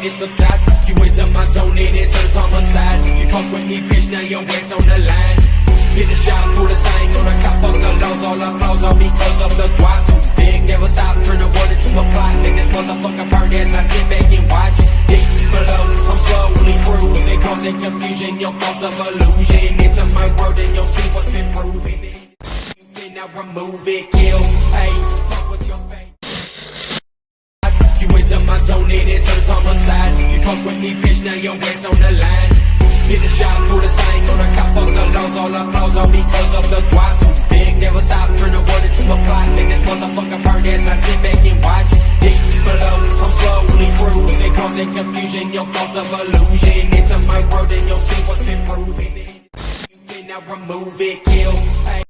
it subsides. You enter my zone and it turns homicide. You fuck with me, bitch, now your ass on the line. Hit the shop, pull the thing on the cop, fuck the laws, all the flaws on me, cause of the guap. Too big, never stop, turn the water to a plot. Let this motherfucker burn as I sit back and watch. Deep below, I'm slowly cruising, causing confusion, your thoughts of illusion. Into my world and you'll see what's been proven. You cannot remove it, kill, hey, fuck with your face. You enter my zone and it turns homicide. You fuck with me, bitch, now your ass on the line. Hit the shop, pull the thing on the cop, fuck the laws, all the flaws on me, cause of the guap. Too big, never stop, turn the water to a plot. Let this motherfucker burn as I sit back and watch. Deep below, I'm slowly cruising, causing confusion, your thoughts of illusion. Into my world and you'll see what's been proven. You cannot remove it, kill, hey.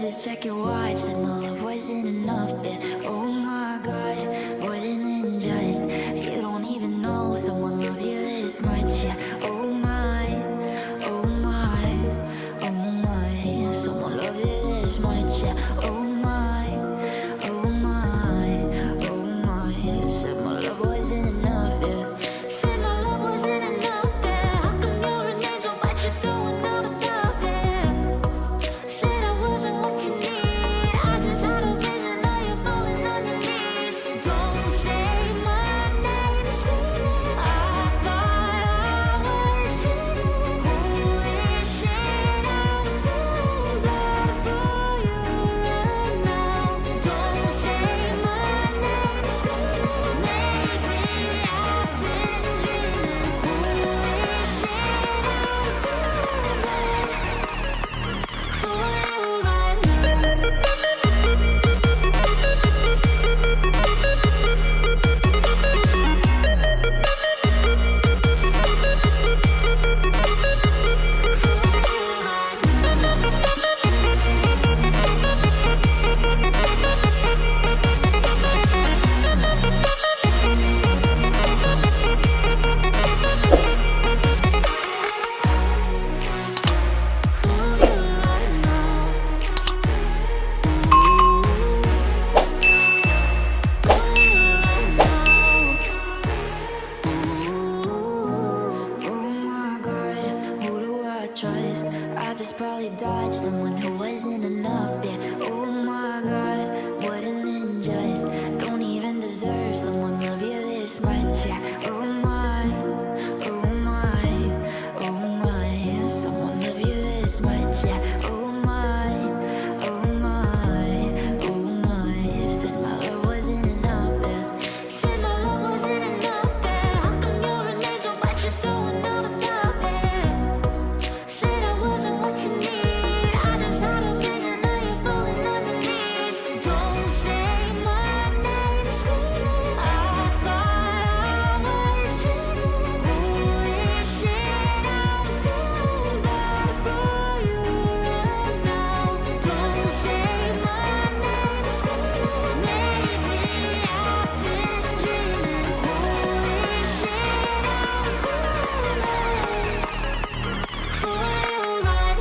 just check your watch. Said my love wasn't enough, but oh my God, what an injustice. You don't even know someone love you this much, yeah. Oh my, oh my, oh my, someone love you this much, yeah. Oh my, oh my, oh my, said my love wasn't enough, yeah. Said my love wasn't enough, yeah. How come you're an angel but you're throwing out above, yeah. Said I wasn't what you need. I just had a vision of you falling on your knees. Don't say my name, screaming. I thought I was dreaming. Holy shit, I'm feeling bad for you right now. Don't say my name, screaming. Maybe I've been dreaming. Holy shit, I'm feeling bad for you right now. Oh my God, who do I trust? I just probably dodged someone who wasn't enough, yeah. Oh my God, what an injustice. Don't even deserve someone love you this much, yeah. Oh my, oh my, oh my, someone love you this much, yeah. Oh my, oh my, oh my, said my love wasn't enough, yeah. Said my love wasn't enough, yeah. How come you're an angel but you're throwing out above, yeah. Said I wasn't what you need. I just had a vision of you falling on your knees. Don't say my name, screaming. I thought I was dreaming. Holy shit, I'm feeling bad for you right now. Don't say my name, screaming. Maybe I've been dreaming. Holy shit, I'm feeling bad for you right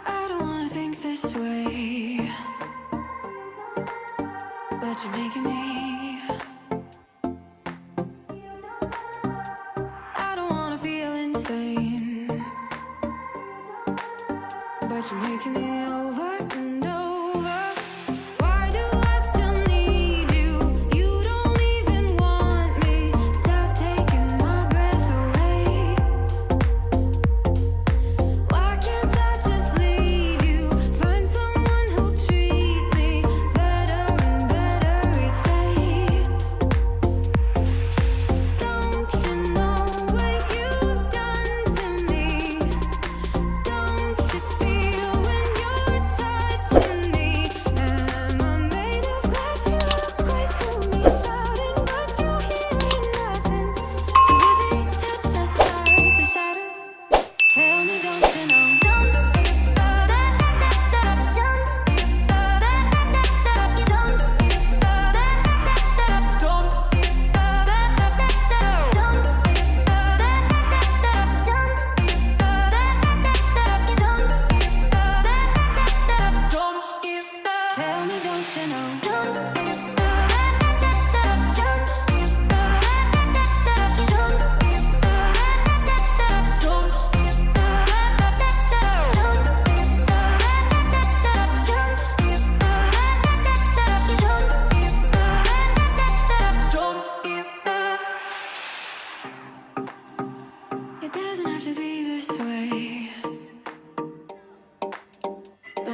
I don't wanna think this way, but you're making me. I don't wanna feel insane, but you're making me over and over. Why do I still need you? You don't even want me. Stop taking my breath away. Why can't I just leave you? Find someone who'll treat me better and better each day. Don't you know what you've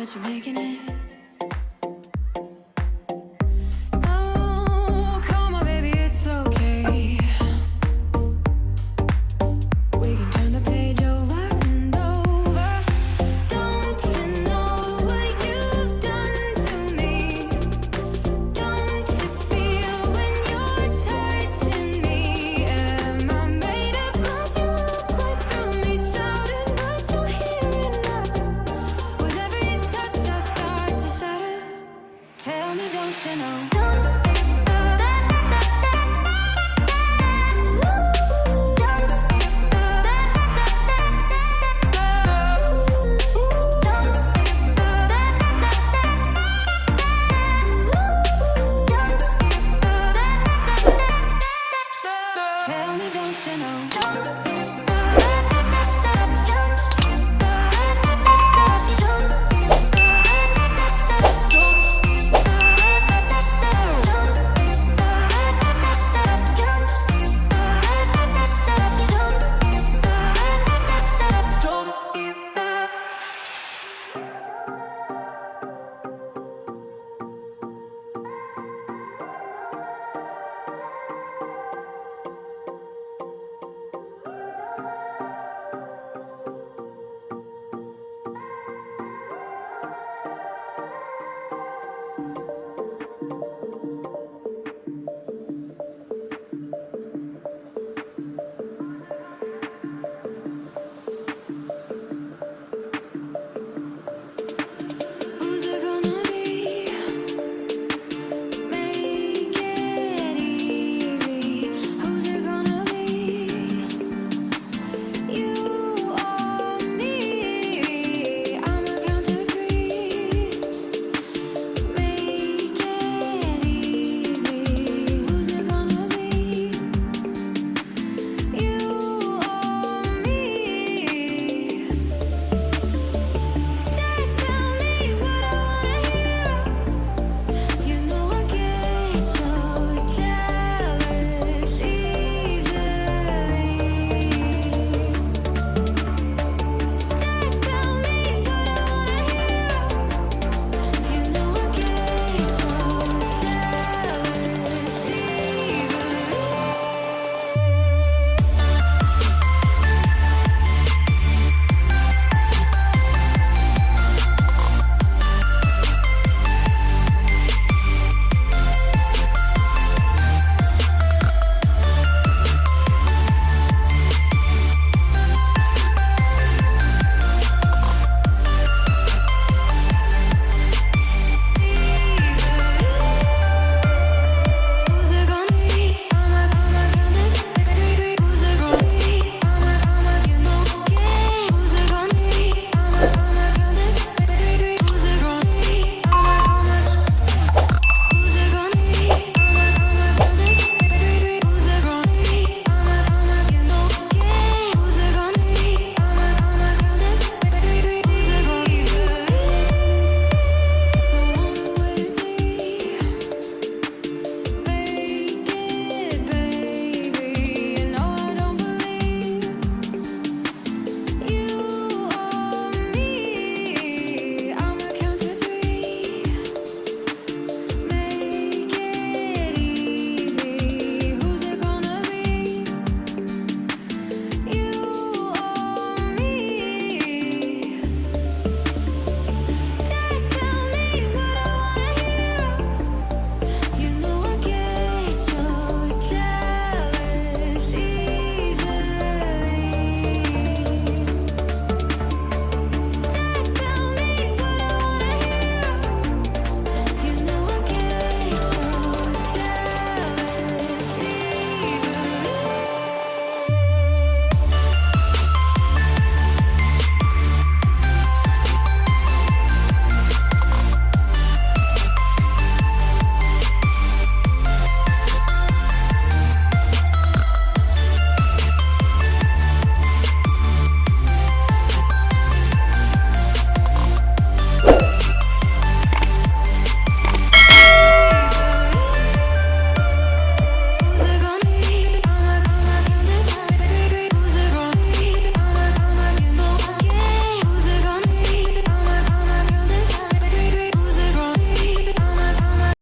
but you're making it.